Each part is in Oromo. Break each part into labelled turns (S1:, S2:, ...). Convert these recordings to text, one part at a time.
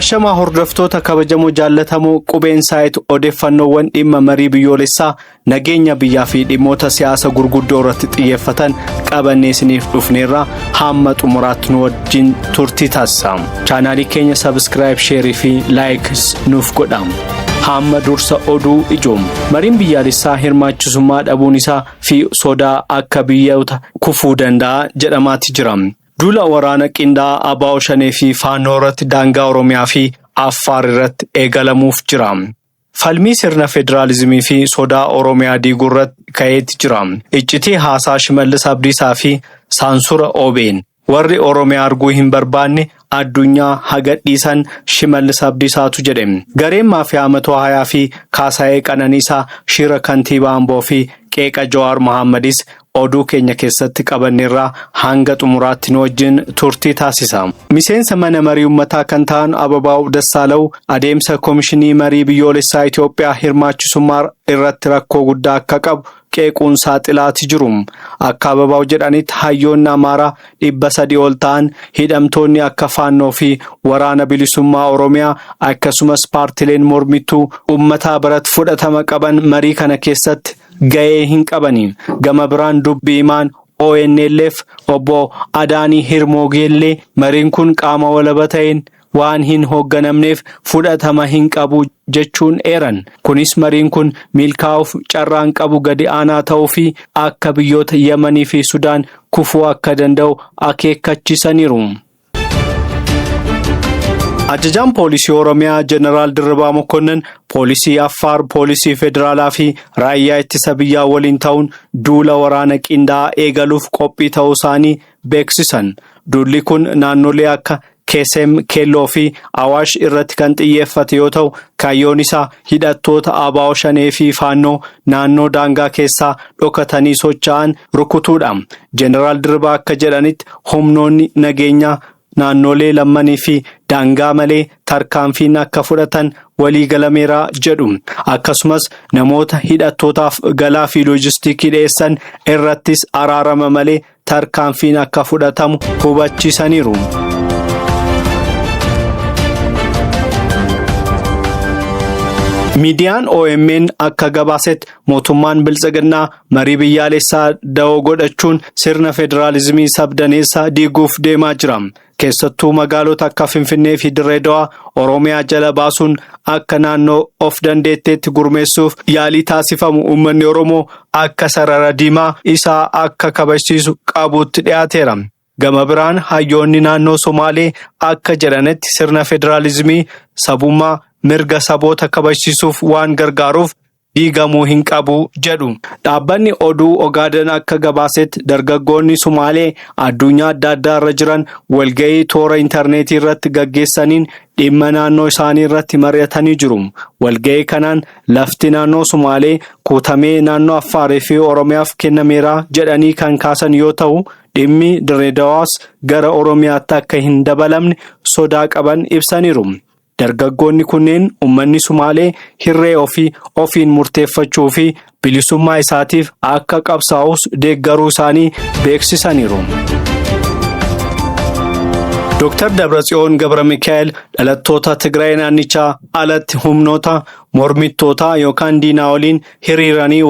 S1: Ashama hordoftoota kabajamoo jaallatamoo qubeen saayit odeeffannoowwan dhimma marii biyyoolessaa nageenya biyyaa fi dhimmoota siyaasa gurguddoo irratti xiyyeeffatan qabannee isiniif dhufneerra hamma xumuraatti nu wajjin turtii taasisaa. Chaanaalii keenya subscribe, share fi like nuuf godhaa. Hamma dursa oduu ijoom mariin biyyaalessaa hirmaachisummaa dhabuun isaa fi sodaa akka biyyoota kufuu danda'a jedhamaatti jira. Duula waraana qindaa'aa Abaa Shanee fi Faannoo irratti daangaa Oromiyaa fi Affaar irratti eegalamuuf jira. Falmii sirna federaalizimii fi sodaa Oromiyaa diiguu irratti ka'eetti jira. Iccitii haasaa Shimallis Abdiisaa fi saansura OBN. Warri Oromiyaa arguu hin barbaanne addunyaa haga dhiisan Shimallis Abdiisaatu jedhe. Gareen maafiyaa Matoohayaa fi Kaasaayee Qananiisaa shira kantiibaa Amboo fi qeeqa Jawaar Mohammadis oduu keenya keessatti qabanneerraa hanga xumuraatti nu wajjin turtii taasisa. Miseensa mana marii uummataa kan ta'an Ababaw Dassalaw adeemsa Komishinii Marii Biyyoolessaa Itoophiyaa hirmaachisummaa irratti rakkoo guddaa akka qabu qeequun saaxilaati jiru. Akka Ababaw jedhanitti hayyoonni Amaaraa 300 ol ta'an hidhamtoonni akka Faannoo fi waraana bilisummaa Oromiyaa akkasumas paartileen mormituu uummataa biratti fudhatama qaban marii kana keessatti ga'ee hin qabani. Gama biraan dubbii himaan ONLF obbo Adaanii Hirmoogeellee mariin kun qaama walaba ta'een waan hin hoogganamneef fudhatama hin qabu jechuun eeran. Kunis mariin kun milkaa'uuf carraan qabu gadi aanaa ta'uu fi akka biyyoota Yemanii fi Sudaan kufuu akka danda'u akeekkachiisaniiru. Ajajaan poolisii Oromiyaa Jeneraal Dirribaa Mokonnon poolisii Affaar, poolisii federaalaa fi raayyaa ittisa biyyaa waliin ta'uun duula waraana qindaa'aa eegaluuf qophii ta'uu isaanii beeksisan. Duulli kun naannolee akka Keesem, Keelloo fi Awaash irratti kan xiyyeeffate yoo ta'u, kaayyoon isaa hidhattoota Abaa Shanee fi Faannoo naannoo daangaa keessaa dhokatanii socho'an rukutuudha. Jeneraal Dirribaa akka jedhanitti humnoonni nageenyaa naannolee lammanii fi daangaa malee tarkaanfiin akka fudhatan walii galameera jedhu. Akkasumas namoota hidhattootaaf galaa fi loojistiikii dhiyeessan irrattis araarama malee tarkaanfiin akka fudhatamu hubachiisaniiru. Miidiyaan OMN akka gabaasetti mootummaan Biltsiginnaa marii biyyaalessaa da'oo godhachuun sirna federaalizimii sabdaneessaa diiguuf deemaa jira. Keessattuu magaalota akka Finfinnee fi Dirree Dawaa Oromiyaa jala baasuun akka naannoo of dandeetteetti gurmeessuuf yaalii taasifamu uummanni Oromoo akka sarara diimaa isaa akka kabachiisu qabuutti dhiyaateera. Gama biraan hayyoonni naannoo Somaalee akka jedhanitti sirna federaalizimii sabummaa mirga saboota kabachiisuuf waan gargaaruuf diigamuu hin qabu jedhu. Dhaabbanni oduu Ogaaden akka gabaasetti dargaggoonni Somaalee addunyaa adda addaa irra jiran walga'ii toora intarneetii irratti gaggeessaniin dhimma naannoo isaanii irratti mari'atanii jiru. Walga'ii kanaan lafti naannoo Somaalee kuutamee naannoo Affaarii fi Oromiyaaf kennameera jedhanii kan kaasan yoo ta'u, dhimmi Dirree Dawaas gara Oromiyaatti akka hin dabalamne sodaa qaban ibsaniiru. Dargaggoonni kunneen uummanni Somaalee hirree ofiin murteeffachuu fi bilisummaa isaatiif akka qabsaa'us deeggaruu isaanii beeksisaniiru. Dr. Dabratsiyoon Gabramikaa'el dhalattoota Tigraay naannichaa alatti humnoota mormittootaa yookaan diinaa waliin hiriiranii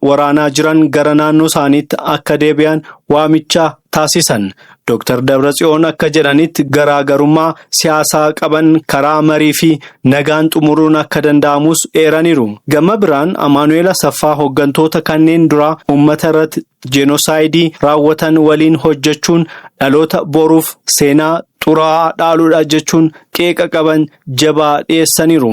S1: waraanaa jiran gara naannoo isaaniitti akka deebi'an waamicha taasisan. Dr. Dabratsiyoon akka jedhanitti garaagarummaa siyaasaa qaban karaa marii fi nagaan xumuruun akka danda'amus eeraniiru. Gama biraan Amaanu'eel Asaffaa hooggantoota kanneen duraa uummata irratti jenosaayidii raawwatan waliin hojjechuun dhaloota boruuf seenaa xuraa'aa dhaaluudha jechuun qeeqa qaban jabaa dhiyeessaniiru.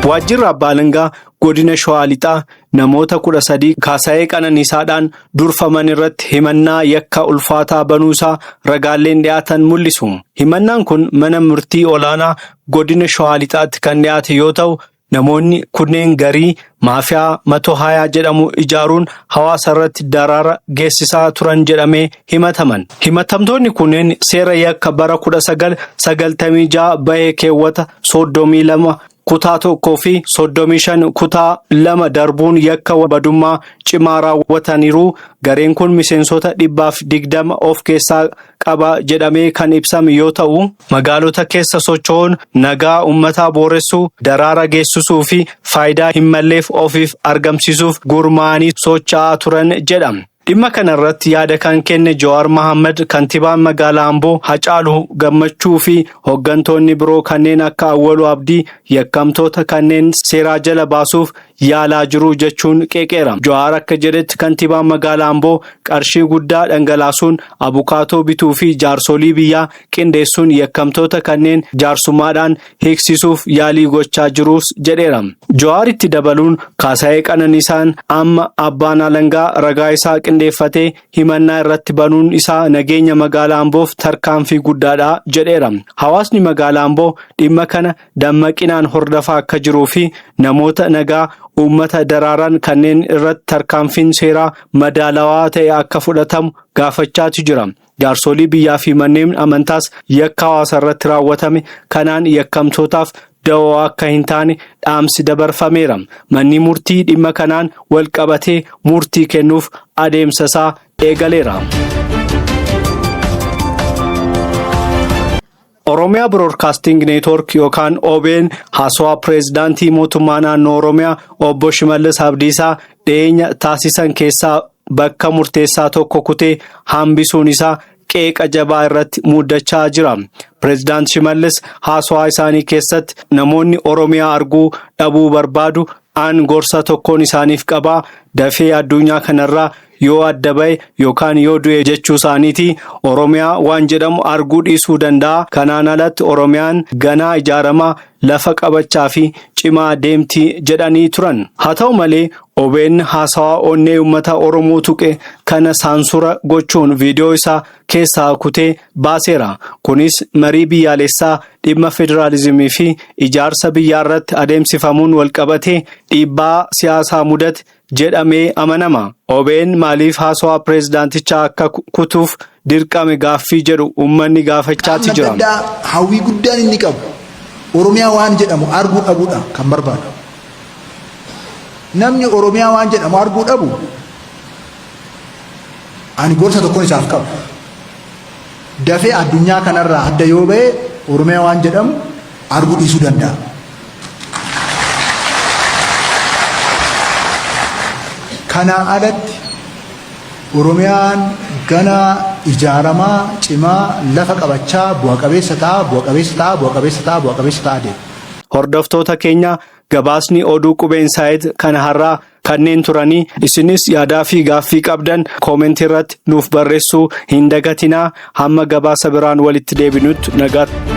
S1: Waajjirri Abbaa Alangaa godina Shawaa Lixaa namoota 13 Kaasaayee Qananiisaadhaan durfaman irratti himannaa yakka ulfaataa banuusaa ragaaleen dhiyaatan mul'isu. Himannaan kun mana murtii olaanaa godina Shawaa Lixaatti kan dhiyaate yoo ta'u, namoonni kunneen garii maafiyaa Matoohayaa jedhamu ijaaruun hawaasa irratti daraara geessisaa turan jedhamee himataman. Himatamtoonni kunneen seera yakka bara 1996 bahee keewwata 32 kutaa 1 fi 35 kutaa 2 darbuun yakka badummaa cimaa raawwataniiru. Gareen kun miseensota 120 of keessaa qaba jedhamee kan ibsame yoo ta'u, magaalota keessa socho'uun nagaa uummataa booressuu, daraara geessisuu fi faayidaa hin malleef ofiif argamsiisuuf gurmaa'anii socho'aa turan jedhama. Dhimma kana irratti yaada kan kenne Jawaar Mohaammed, kantiibaan magaalaa Amboo Hacaaluu Gammachuu fi hooggantoonni biroo kanneen akka Awwaluu Abdii yakkamtoota kanneen seeraa jala baasuuf yaalaa jiru jechuun qeeqeera. Jawaar akka jedhetti kantiibaan magaalaa Amboo qarshii guddaa dhangalaasuun abukaatoo bituu fi jaarsolii biyyaa qindeessuun yakkamtoota kanneen jaarsummaadhaan hiiksisuuf yaalii gochaa jirus jedheera. Jawaar itti dabaluun Kaasaayee Qananiisaan amma abbaan alangaa ragaa isaa qindeeffatee himannaa irratti banuun isaa nageenya magaalaa Amboof tarkaanfii guddaadha jedheera. Hawaasni magaalaa Amboo dhimma kana dammaqinaan hordofaa akka jiruu fi namoota nagaa uummata daraaran kanneen irratti tarkaanfiin seeraa madaalawaa ta'e akka fudhatamu gaafachaa jira. Jaarsolii biyyaa fi manneen amantaas yakka hawaasa irratti raawwatame kanaan yakkamtootaaf da'oo akka hin taane dhaamsi dabarfameera. Manni murtii dhimma kanaan wal qabatee murtii kennuuf adeemsa isaa eegaleera. Oromiyaa Broadcasting Network yookaan OBN haasawaa pireezidaantii mootummaa naannoo Oromiyaa obbo Shimallis Abdiisaa dhiyeenya taasisan keessaa bakka murteessaa tokko kutee hambisuun isaa qeeqa jabaa irratti muddachaa jira. Pireezidaant Shimallis haasawaa isaanii keessatti namoonni Oromiyaa arguu dhabuu barbaadu aan gorsa tokkoon isaaniif qabaa, dafee addunyaa kanarraa yoo adda ba'e yookaan yoo du'e jechuu isaaniiti. Oromiyaa waan jedhamu arguu dhiisuu danda'a. Kanaan alatti Oromiyaan ganaa ijaaramaa lafa qabachaa fi cimaa deemti jedhanii turan. Haa ta'u malee OBN haasawaa onnee uummata Oromoo tuqe kana saansura gochuun viidiyoo isaa keessaa kutee baaseera. Kunis marii biyyaalessaa dhimma federaalizimii fi ijaarsa biyyaa irratti adeemsifamuun wal qabatee dhiibbaa siyaasaa mudate jedhamee amanama. OBN maaliif haasawaa pireezidaantichaa akka kutuuf dirqame gaaffii jedhu uummanni gaafachaa jira.
S2: Hawwii guddaan inni qabu Oromiyaa waan jedhamu arguu dhabuudha kan barbaadu. Namni Oromiyaa waan jedhamu arguu dhabu ani gorsa tokkoon isaaf qabu. Dafee addunyaa kanarraa adda yoo ba'e Oromiyaa waan jedhamu arguu dhiisuu danda'a. Kana alatti Oromiyaan ganaa ijaaramaa cimaa lafa qabachaa bu'a qabeessa ta'a deema.
S1: Hordoftoota keenya gabaasni oduu qubeen saayit kana har'aa kanneen turanii isinis yaadaa fi gaaffii qabdan koomentii irratti nuuf barreessuu hin dagatinaa. Hamma gabaasa biraan walitti deebinutti nagaatti.